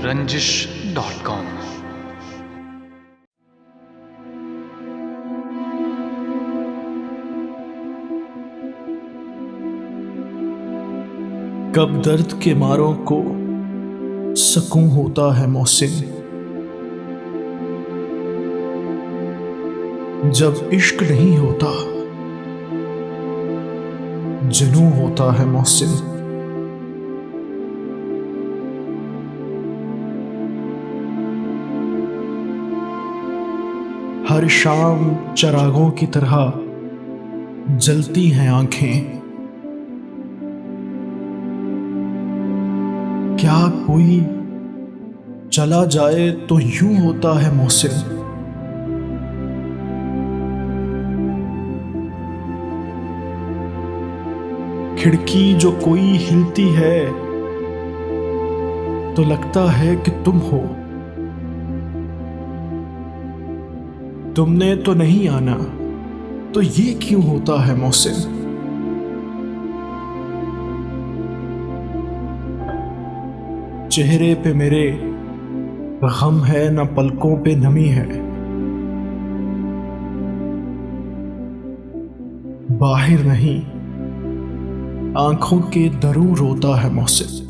रंजिश.com। कब दर्द के मारों को सकूं होता है मोहसिन, जब इश्क नहीं होता जुनूं होता है मोहसिन। हर शाम चरागों की तरह जलती हैं आंखें, क्या कोई चला जाए तो यूं होता है मोहसिन। खिड़की जो कोई हिलती है तो लगता है कि तुम हो, तुमने तो नहीं आना तो ये क्यों होता है मोहसिन। चेहरे पे मेरे गम है न पलकों पे नमी है, बाहर नहीं आंखों के दरूं रोता है मोहसिन।